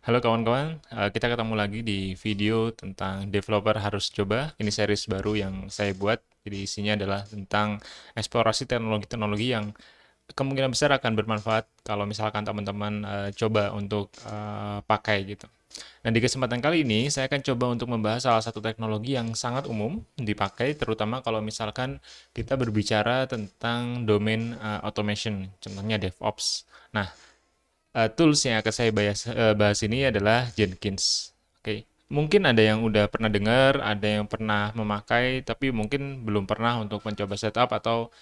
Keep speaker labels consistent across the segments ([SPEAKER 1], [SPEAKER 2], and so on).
[SPEAKER 1] Halo kawan-kawan, kita ketemu lagi di video tentang developer harus coba. Ini series baru yang saya buat. Jadi isinya adalah tentang eksplorasi teknologi-teknologi yang kemungkinan besar akan bermanfaat kalau misalkan teman-teman coba untuk pakai gitu. Nah, di kesempatan kali ini saya akan coba untuk membahas salah satu teknologi yang sangat umum dipakai, terutama kalau misalkan kita berbicara tentang domain automation, contohnya DevOps. Nah, tools yang akan saya bahas ini adalah Jenkins. Oke, mungkin ada yang udah pernah dengar, ada yang pernah memakai, tapi mungkin belum pernah untuk mencoba setup atau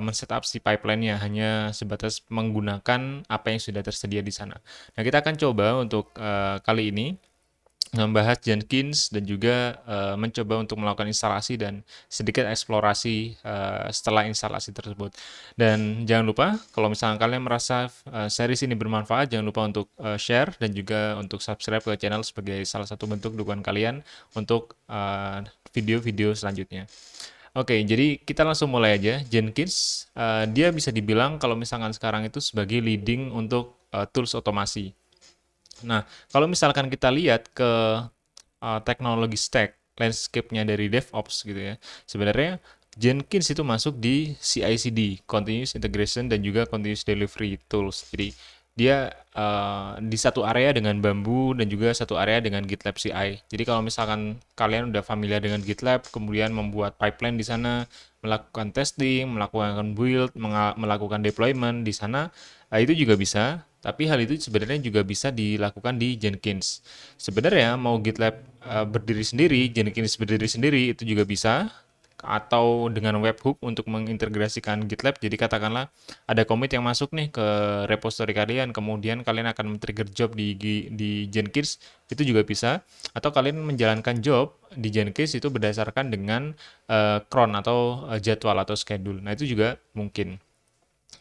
[SPEAKER 1] men-setup si pipeline-nya, hanya sebatas menggunakan apa yang sudah tersedia di sana. Nah, kita akan coba untuk kali ini membahas Jenkins dan juga mencoba untuk melakukan instalasi dan sedikit eksplorasi setelah instalasi tersebut. Dan jangan lupa kalau misalnya kalian merasa series ini bermanfaat, jangan lupa untuk share dan juga untuk subscribe ke channel sebagai salah satu bentuk dukungan kalian untuk video-video selanjutnya. Oke, jadi kita langsung mulai aja. Jenkins, dia bisa dibilang kalau misalkan sekarang itu sebagai leading untuk tools otomasi. Nah, kalau misalkan kita lihat ke teknologi stack, landscape-nya dari DevOps gitu ya, sebenarnya Jenkins itu masuk di CI/CD, Continuous Integration dan juga Continuous Delivery Tools. Jadi dia di satu area dengan Bamboo dan juga satu area dengan GitLab CI. Jadi kalau misalkan kalian udah familiar dengan GitLab, kemudian membuat pipeline di sana, melakukan testing, melakukan build, melakukan deployment di sana, itu juga bisa. Tapi hal itu sebenarnya juga bisa dilakukan di Jenkins. Sebenarnya mau GitLab berdiri sendiri, Jenkins berdiri sendiri itu juga bisa, atau dengan webhook untuk mengintegrasikan GitLab. Jadi katakanlah ada commit yang masuk nih ke repository kalian, kemudian kalian akan men-trigger job di Jenkins, itu juga bisa. Atau kalian menjalankan job di Jenkins itu berdasarkan dengan cron atau jadwal atau schedule. Nah, itu juga mungkin.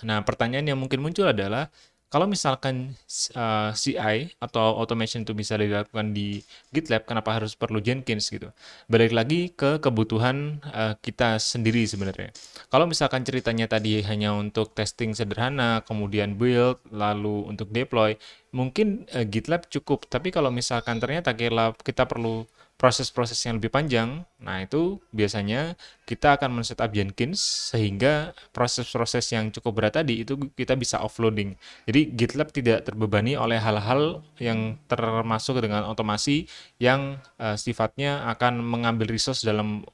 [SPEAKER 1] Nah, pertanyaan yang mungkin muncul adalah kalau misalkan CI atau automation itu bisa dilakukan di GitLab, kenapa harus perlu Jenkins gitu? Balik lagi ke kebutuhan kita sendiri sebenarnya. Kalau misalkan ceritanya tadi hanya untuk testing sederhana, kemudian build, lalu untuk deploy, mungkin GitLab cukup. Tapi kalau misalkan ternyata kita perlu proses-proses yang lebih panjang, nah itu biasanya kita akan men-setup Jenkins sehingga proses-proses yang cukup berat tadi itu kita bisa offloading. Jadi GitLab tidak terbebani oleh hal-hal yang termasuk dengan otomasi yang sifatnya akan mengambil resource dalam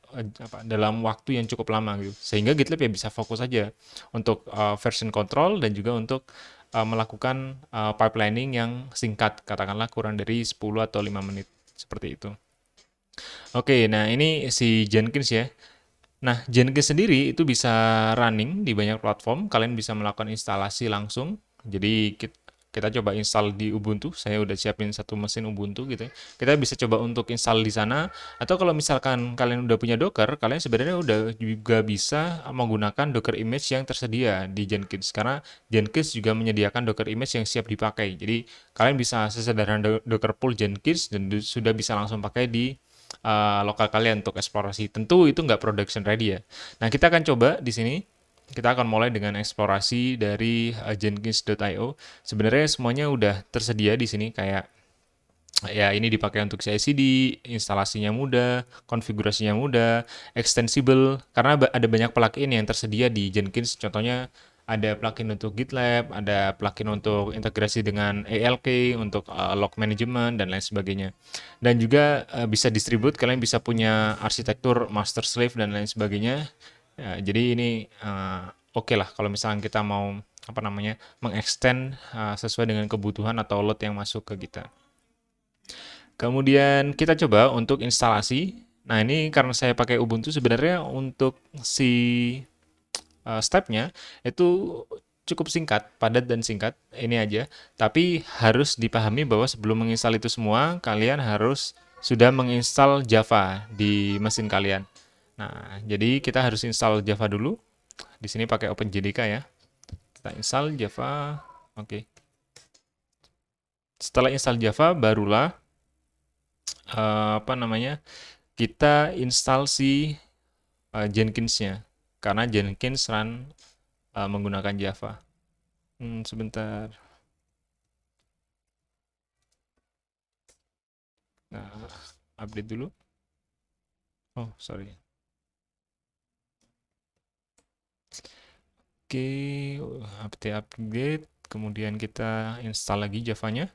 [SPEAKER 1] waktu yang cukup lama gitu. Sehingga GitLab ya bisa fokus saja untuk version control dan juga untuk melakukan pipelining yang singkat, katakanlah kurang dari 10 atau 5 menit seperti itu. Oke, nah ini si Jenkins ya. Nah, Jenkins sendiri itu bisa running di banyak platform. Kalian bisa melakukan instalasi langsung. Jadi kita coba install di Ubuntu. Saya udah siapin satu mesin Ubuntu gitu ya. Kita bisa coba untuk install di sana. Atau kalau misalkan kalian udah punya Docker, kalian sebenarnya udah juga bisa menggunakan Docker image yang tersedia di Jenkins. Karena Jenkins juga menyediakan Docker image yang siap dipakai. Jadi kalian bisa sesederhana Docker pull Jenkins dan sudah bisa langsung pakai di lokal kalian untuk eksplorasi. Tentu itu nggak production ready ya. Nah, kita akan coba di sini. Kita akan mulai dengan eksplorasi dari Jenkins.io. Sebenarnya semuanya udah tersedia di sini kayak ya ini dipakai untuk CI/CD, instalasinya mudah, konfigurasinya mudah, extensible karena ada banyak plugin yang tersedia di Jenkins. Contohnya ada plugin untuk GitLab, ada plugin untuk integrasi dengan ALK, untuk log management dan lain sebagainya. Dan juga bisa distribute, kalian bisa punya arsitektur master slave dan lain sebagainya. Ya, jadi ini oke lah kalau misalnya kita mau apa namanya mengextend sesuai dengan kebutuhan atau load yang masuk ke kita. Kemudian kita coba untuk instalasi. Nah, ini karena saya pakai Ubuntu sebenarnya untuk si stepnya itu cukup singkat, padat dan singkat. Ini aja. Tapi harus dipahami bahwa sebelum menginstal itu semua, kalian harus sudah menginstal Java di mesin kalian. Nah, jadi kita harus install Java dulu. Di sini pakai OpenJDK ya. Kita install Java. Oke. Setelah install Java, barulah apa namanya? Kita install si Jenkins-nya. Karena Jenkins run menggunakan Java. Sebentar. Nah, update dulu. Oh, sorry. Oke, update. Kemudian kita install lagi Javanya.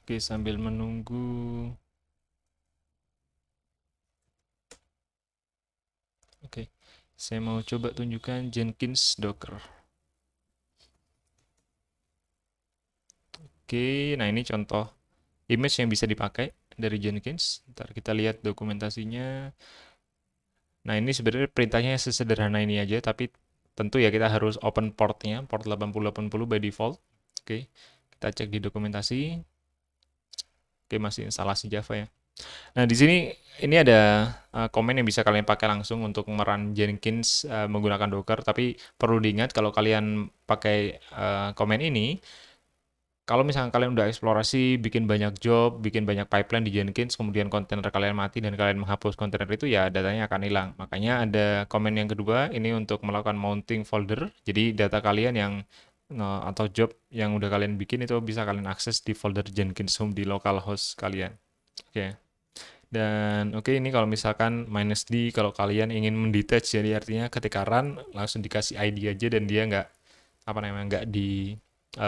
[SPEAKER 1] Oke, sambil menunggu. Oke, saya mau coba tunjukkan Jenkins Docker. Oke, nah ini contoh image yang bisa dipakai dari Jenkins. Ntar kita lihat dokumentasinya. Nah, ini sebenarnya perintahnya sesederhana ini aja, tapi tentu ya kita harus open portnya, port 8080 by default. Oke, kita cek di dokumentasi. Oke, masih instalasi Java ya. Nah, di sini ini ada komen yang bisa kalian pakai langsung untuk merun Jenkins menggunakan Docker, tapi perlu diingat kalau kalian pakai komen ini, kalau misalnya kalian udah eksplorasi, bikin banyak job, bikin banyak pipeline di Jenkins, kemudian kontainer kalian mati dan kalian menghapus kontainer itu, ya datanya akan hilang. Makanya ada komen yang kedua, ini untuk melakukan mounting folder. Jadi data kalian yang atau job yang udah kalian bikin itu bisa kalian akses di folder Jenkins Home di localhost kalian. Oke. Dan oke, ini kalau misalkan -d kalau kalian ingin mendetach, jadi artinya ketika run langsung dikasih ID aja dan dia nggak apa namanya nggak di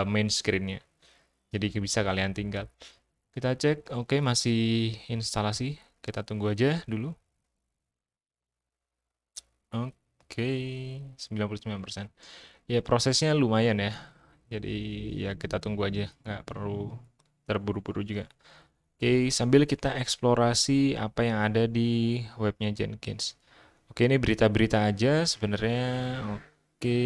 [SPEAKER 1] main screen-nya. Jadi bisa kalian tinggal. Kita cek, oke masih instalasi. Kita tunggu aja dulu. Oke, 99%. Ya prosesnya lumayan ya. Jadi ya kita tunggu aja, nggak perlu terburu-buru juga. Oke, sambil kita eksplorasi apa yang ada di webnya Jenkins. Oke, ini berita-berita aja sebenarnya. Oke,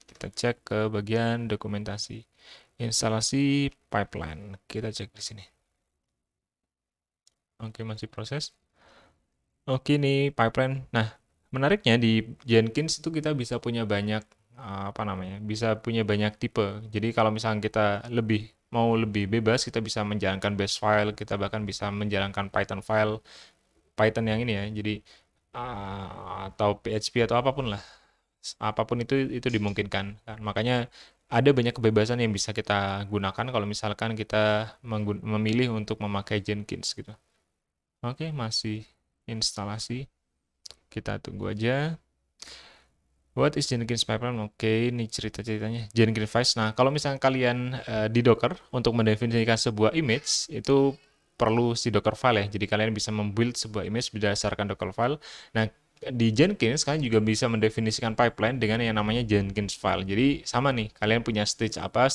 [SPEAKER 1] kita cek ke bagian dokumentasi. Instalasi pipeline. Kita cek di sini. Oke, masih proses. Oke, ini pipeline. Nah, menariknya di Jenkins itu kita bisa punya banyak apa namanya? Bisa punya banyak tipe. Jadi kalau misalnya kita mau lebih bebas, kita bisa menjalankan bash file, kita bahkan bisa menjalankan Python file, Python yang ini ya. Jadi atau PHP atau apapun lah. Apapun itu dimungkinkan. Kan. Makanya ada banyak kebebasan yang bisa kita gunakan kalau misalkan kita memilih untuk memakai Jenkins gitu. Oke, masih instalasi. Kita tunggu aja. What is Jenkins Pipeline? Oke, ini cerita-ceritanya. Jenkins Files. Nah, kalau misalnya kalian di Docker untuk mendefinisikan sebuah image, itu perlu si Docker file ya. Jadi kalian bisa membuild sebuah image berdasarkan Docker file. Nah, di Jenkins kalian juga bisa mendefinisikan pipeline dengan yang namanya Jenkins file. Jadi sama nih, kalian punya stage apa,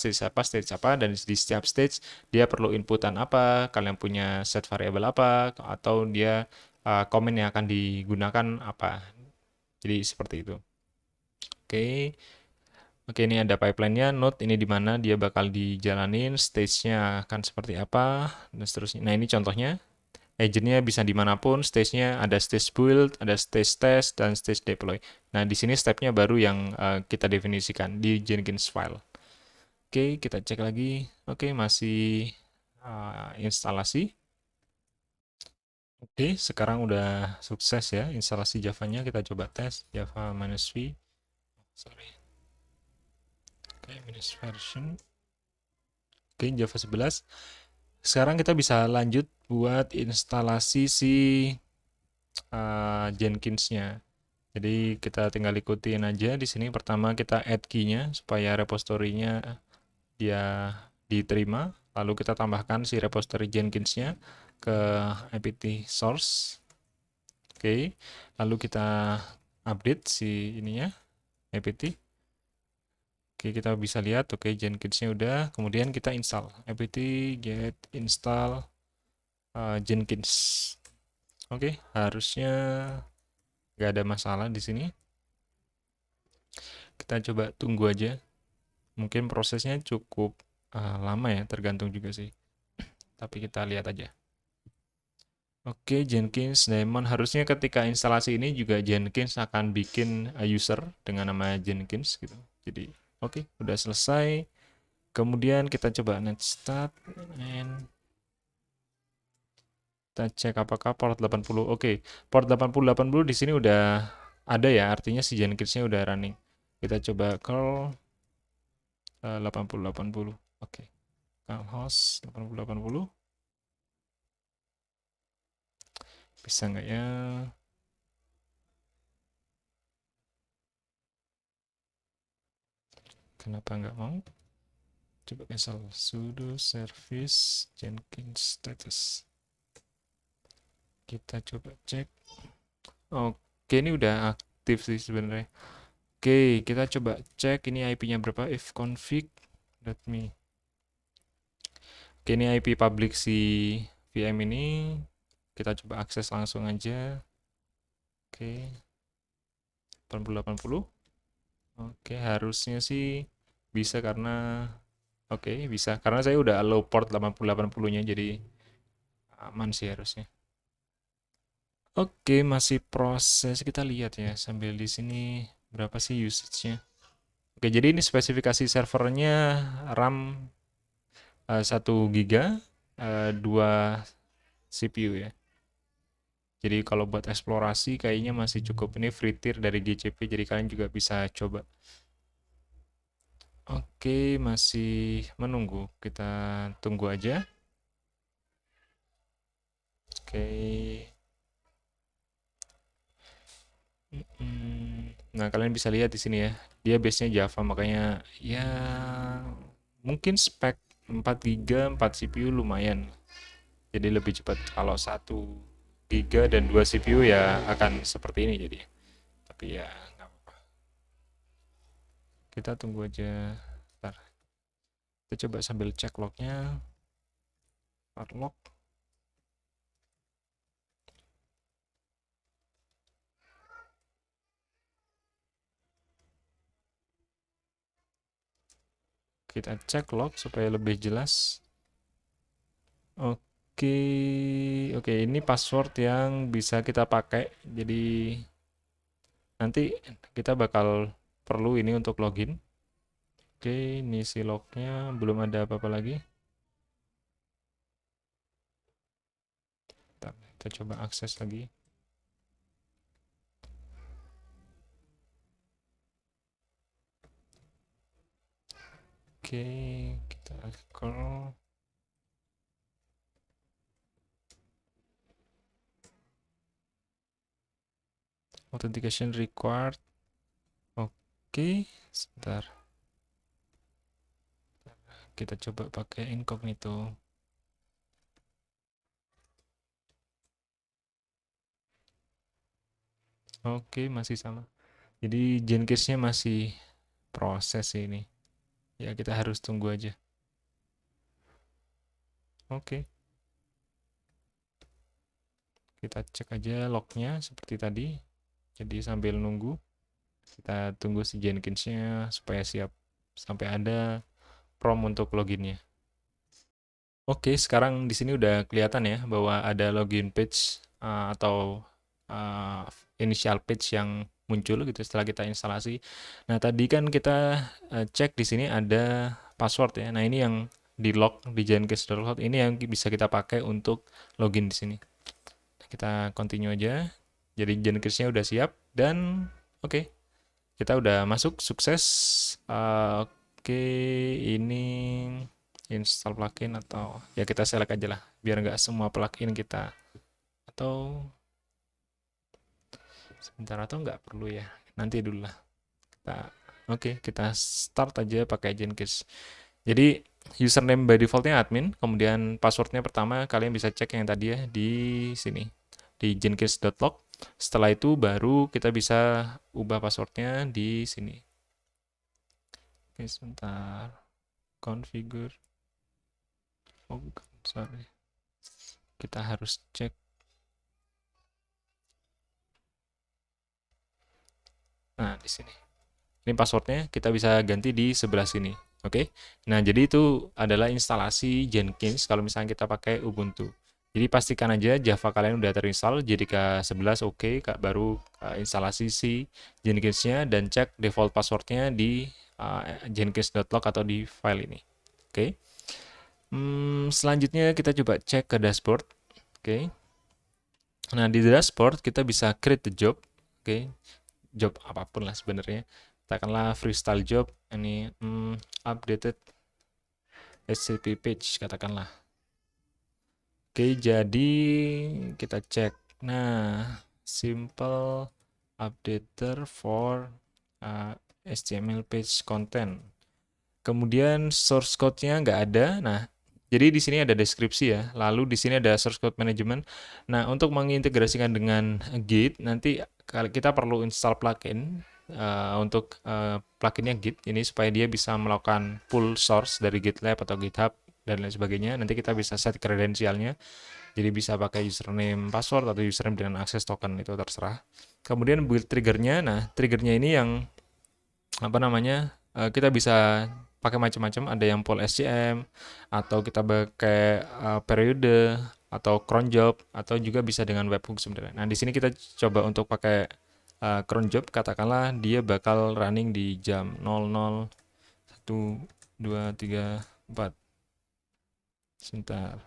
[SPEAKER 1] dan di setiap stage dia perlu inputan apa, kalian punya set variable apa, atau dia komen yang akan digunakan apa. Jadi seperti itu. Oke, oke ini ada pipeline-nya, node ini di mana dia bakal dijalanin, stage-nya akan seperti apa, dan seterusnya. Nah ini contohnya, agent-nya bisa dimanapun, stage-nya ada stage build, ada stage test, dan stage deploy. Nah di sini step-nya baru yang kita definisikan di Jenkins file. Oke, kita cek lagi. Oke, masih instalasi. Oke, sekarang udah sukses ya instalasi Java-nya. Kita coba tes Java-V. Sorry. Oke, minus version. Oke, Java 11. Sekarang kita bisa lanjut buat instalasi si Jenkins-nya. Jadi kita tinggal ikutin aja di sini. Pertama kita add key-nya supaya repository-nya dia diterima. Lalu kita tambahkan si repository Jenkins-nya ke apt source. Oke. Lalu kita update si ininya apt. Oke, kita bisa lihat oke Jenkins-nya udah. Kemudian kita install apt get install Jenkins. Oke, harusnya nggak ada masalah di sini. Kita coba tunggu aja. Mungkin prosesnya cukup lama ya, tergantung juga sih. Tapi kita lihat aja. Oke, Jenkins Daemon. Harusnya ketika instalasi ini juga Jenkins akan bikin user dengan nama Jenkins gitu. Jadi, oke, udah selesai. Kemudian kita coba net start and kita cek apakah port 80. Oke, port 8080 di sini udah ada ya, artinya si Jenkins-nya udah running. Kita coba curl 80-80. Oke. Curl host 80-80. Bisa nggak ya? Kenapa nggak mau? Coba cancel sudo service Jenkins status. Kita coba cek. Oke, ini udah aktif sih sebenarnya. Oke, kita coba cek ini IP-nya berapa. If config.me. Oke, ini IP public si VM ini. Kita coba akses langsung aja. Oke, 80-80. Oke, harusnya sih bisa karena oke, bisa. Karena saya udah allow port 80-80-nya, jadi aman sih harusnya. Oke, masih proses. Kita lihat ya sambil di sini berapa sih usage-nya. Oke, jadi ini spesifikasi servernya RAM 1 GB, 2 CPU ya. Jadi kalau buat eksplorasi kayaknya masih cukup. Ini free tier dari GCP, jadi kalian juga bisa coba. Oke, masih menunggu. Kita tunggu aja. Oke. Nah, kalian bisa lihat di sini ya. Dia base-nya Java, makanya ya mungkin spek 4 GB, 4 CPU lumayan. Jadi lebih cepat. Kalau 1 GB dan 2 CPU ya akan seperti ini jadi. Tapi ya nggak apa-apa. Kita tunggu aja. Bentar. Kita coba sambil cek lognya. Log. Kita cek log supaya lebih jelas. Oke, oke, ini password yang bisa kita pakai. Jadi nanti kita bakal perlu ini untuk login. Oke, ini si lognya belum ada apa-apa lagi. Bentar, kita coba akses lagi. Oke, kita scroll. Authentication required. Oke, sebentar. Kita coba pakai incognito. Oke, masih sama. Jadi Jenkins-nya masih proses ini. Ya, kita harus tunggu aja. Oke. Kita cek aja lognya seperti tadi. Jadi sambil nunggu, kita tunggu si Jenkins-nya supaya siap sampai ada prompt untuk loginnya. Oke, sekarang di sini udah kelihatan ya bahwa ada login page atau uh, initial page yang muncul gitu setelah kita instalasi. Nah, tadi kan kita cek di sini ada password ya. Nah, ini yang di log di jenkins.log ini yang bisa kita pakai untuk login di sini. Kita continue aja. Jadi Jenkins-nya udah siap dan oke, kita udah masuk sukses. Oke, ini install plugin atau ya kita select aja lah biar nggak semua plugin kita atau sebentar atau nggak perlu ya nanti dulu lah kita kita start aja pakai Jenkins. Jadi username by defaultnya admin, kemudian passwordnya pertama kalian bisa cek yang tadi ya di sini di jenkins.log. Setelah itu baru kita bisa ubah passwordnya di sini. Oke, sebentar. Configure. Oh, bukan, sorry. Kita harus cek. Nah, di sini. Ini passwordnya kita bisa ganti di sebelah sini. Oke. Nah, jadi itu adalah instalasi Jenkins kalau misalnya kita pakai Ubuntu. Jadi pastikan aja Java kalian udah terinstall, JDK11 oke, baru instalasi si Jenkins-nya dan cek default passwordnya di jenkins.log atau di file ini. Oke. Selanjutnya kita coba cek ke dashboard. Oke. Nah, di dashboard kita bisa create the job. Oke. Job apapun lah sebenarnya. katakanlah freestyle job ini updated HTTP page katakanlah. Oke, jadi kita cek. Nah, simple updater for HTML page content. Kemudian source code-nya nggak ada. Nah, jadi di sini ada deskripsi ya. Lalu di sini ada source code management. Nah, untuk mengintegrasikan dengan Git, nanti kita perlu install plugin untuk pluginnya Git ini supaya dia bisa melakukan pull source dari GitLab atau GitHub dan lain sebagainya. Nanti kita bisa set kredensialnya. Jadi bisa pakai username password atau username dengan akses token itu terserah. Kemudian build triggernya. Nah, triggernya ini yang apa namanya? Kita bisa pakai macam-macam. Ada yang pull SCM atau kita pakai periode atau cron job atau juga bisa dengan webhook sebenarnya. Nah, di sini kita coba untuk pakai cron job. Katakanlah dia bakal running di jam 00 1 2 3 4. Sebentar.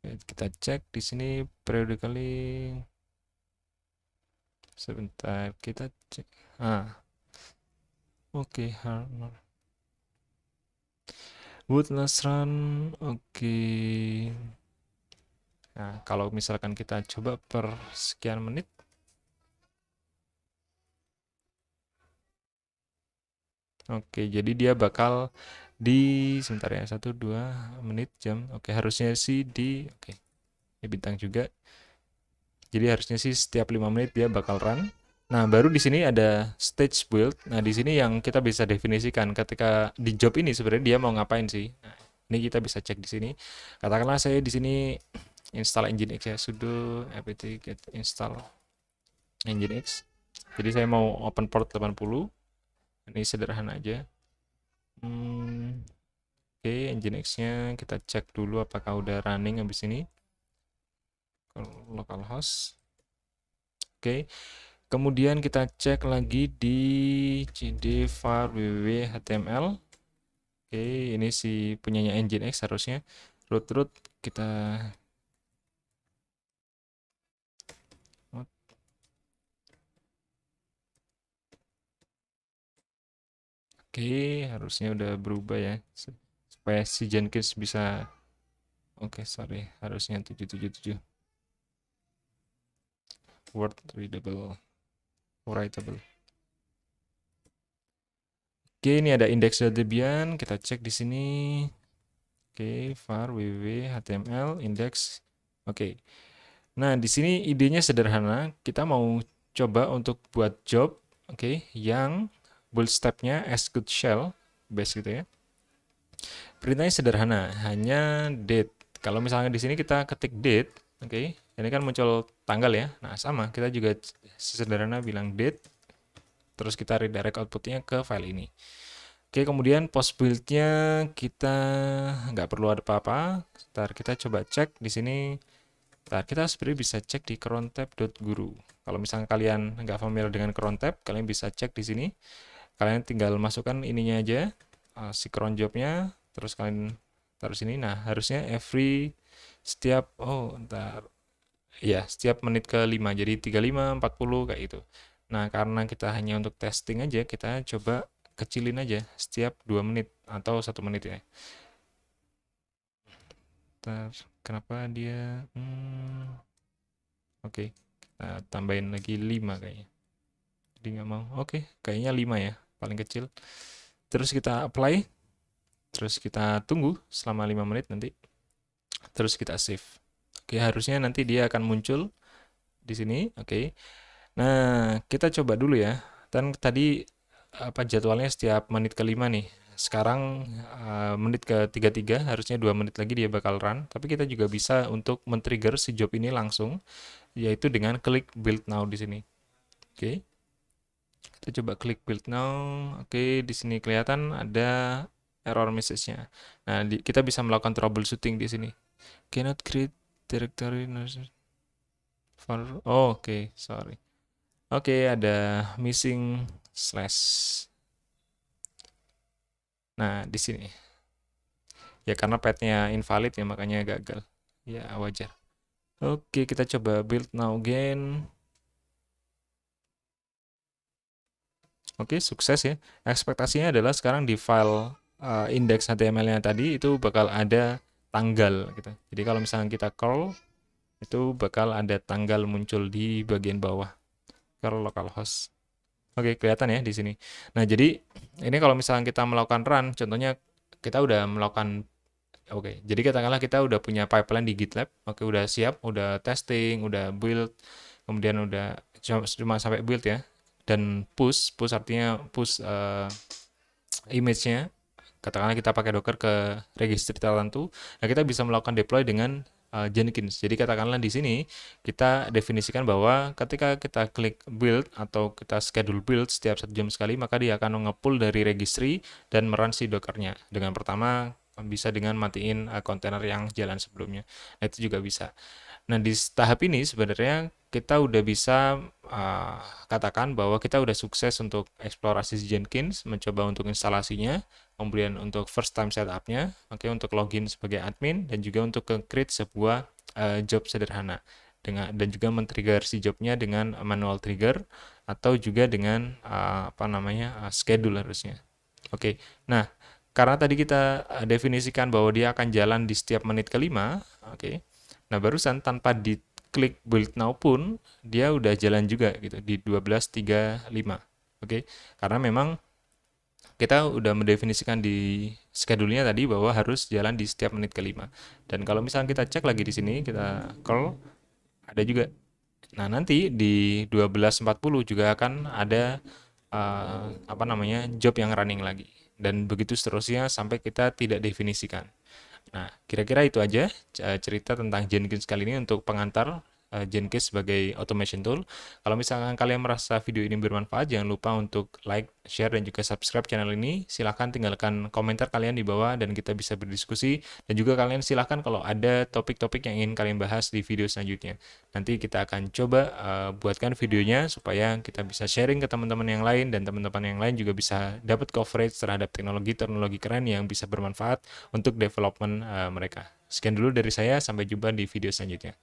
[SPEAKER 1] Kita cek di sini periodically. Sebentar, kita cek. Oke, Woodlands Run. Oke. Nah, kalau misalkan kita coba per sekian menit. Oke, jadi dia bakal di sebentar ya, 1-2 menit jam. Oke, harusnya sih oke. Ini bintang juga. Jadi harusnya sih setiap 5 menit dia bakal run. Nah, baru di sini ada stage build. Nah, di sini yang kita bisa definisikan ketika di job ini sebenarnya dia mau ngapain sih. Nah, ini kita bisa cek di sini. Katakanlah saya di sini install Nginx ya, sudo apt get install Nginx. Jadi saya mau open port 80. Ini sederhana aja. Oke, Nginx-nya kita cek dulu apakah udah running habis ini. Localhost. Oke. Kemudian kita cek lagi di cd var www html. Oke, ini si punyanya Nginx harusnya. Root kita Oke, harusnya udah berubah ya. Supaya si Jenkins bisa Oke, sorry. Harusnya 777. Word readable. Writable. Oke, ini ada index.debian. Kita cek di sini. Oke, var www html index. Oke. Nah, di sini idenya sederhana. Kita mau coba untuk buat job, oke, yang build step-nya execute shell base gitu ya. Perintahnya sederhana, hanya date. Kalau misalnya di sini kita ketik date, oke, ini kan muncul tanggal ya. Nah, sama, kita juga sederhana bilang date, terus kita redirect outputnya ke file ini. Oke, kemudian post build-nya kita nggak perlu ada apa-apa. Ntar kita coba cek di sini. Ntar kita sebenarnya bisa cek di crontab.guru. Kalau misalnya kalian nggak familiar dengan crontab, kalian bisa cek di sini. Kalian tinggal masukkan ininya aja, si cron job-nya, terus kalian taruh sini. Nah, harusnya ntar, ya, setiap menit ke 5, jadi 35, 40 kayak gitu. Nah, karena kita hanya untuk testing aja, kita coba kecilin aja setiap 2 menit atau 1 menit ya. Ntar, kenapa dia oke, kita tambahin lagi 5 kayaknya. Jadi nggak mau. Oke, kayaknya 5 ya, paling kecil. Terus kita apply. Terus kita tunggu selama 5 menit nanti. Terus kita save. Oke, harusnya nanti dia akan muncul di sini. Oke. Nah, kita coba dulu ya. Dan tadi apa jadwalnya setiap menit ke-5 nih. Sekarang menit ke-33, harusnya 2 menit lagi dia bakal run. Tapi kita juga bisa untuk men-trigger si job ini langsung, yaitu dengan klik build now di sini. Oke. Kita coba klik build now. Oke, di sini kelihatan ada error message-nya. Nah, kita bisa melakukan troubleshooting di sini. Cannot create directory for oke, sorry. Oke, ada missing slash. Nah, di sini. Ya karena path-nya invalid ya makanya gagal. Ya, wajar. Oke, kita coba build now again. Oke, sukses ya. Ekspektasinya adalah sekarang di file index HTML-nya tadi itu bakal ada tanggal gitu. Jadi kalau misalnya kita curl, itu bakal ada tanggal muncul di bagian bawah. Curl localhost. Oke, kelihatan ya di sini. Nah, jadi ini kalau misalnya kita melakukan run, contohnya kita udah melakukan, oke, jadi katakanlah kita udah punya pipeline di GitLab, oke, udah siap, udah testing, udah build, kemudian udah cuma sampai build ya, dan push artinya push image-nya, katakanlah kita pakai Docker ke registry tertentu, nah kita bisa melakukan deploy dengan Jenkins. Jadi katakanlah di sini kita definisikan bahwa ketika kita klik build atau kita schedule build setiap 1 jam sekali, maka dia akan nge-pull dari registry dan merun si Dockernya. Dengan pertama bisa dengan matiin kontainer yang jalan sebelumnya. Nah, itu juga bisa. Nah, di tahap ini sebenarnya kita udah bisa katakan bahwa kita udah sukses untuk eksplorasi Jenkins, mencoba untuk instalasinya, kemudian untuk first time setupnya, oke, untuk login sebagai admin, dan juga untuk create sebuah job sederhana dan juga men-trigger si jobnya dengan manual trigger atau juga dengan apa namanya schedule harusnya. Oke, nah karena tadi kita definisikan bahwa dia akan jalan di setiap menit kelima, oke. Nah, barusan tanpa diklik build now pun dia udah jalan juga gitu di 12.35. Oke. Karena memang kita udah mendefinisikan di schedule-nya tadi bahwa harus jalan di setiap menit kelima. Dan kalau misalnya kita cek lagi di sini, kita call, ada juga. Nah, nanti di 12.40 juga akan ada apa namanya job yang running lagi. Dan begitu seterusnya sampai kita tidak definisikan. Nah, kira-kira itu aja cerita tentang Jenkins kali ini untuk pengantar Jenkins sebagai automation tool. Kalau misalkan kalian merasa video ini bermanfaat, jangan lupa untuk like, share, dan juga subscribe channel ini. Silahkan tinggalkan komentar kalian di bawah dan kita bisa berdiskusi. Dan juga kalian silahkan kalau ada topik-topik yang ingin kalian bahas di video selanjutnya. Nanti kita akan coba buatkan videonya supaya kita bisa sharing ke teman-teman yang lain dan teman-teman yang lain juga bisa dapat coverage terhadap teknologi-teknologi keren yang bisa bermanfaat untuk development mereka. Sekian dulu dari saya, sampai jumpa di video selanjutnya.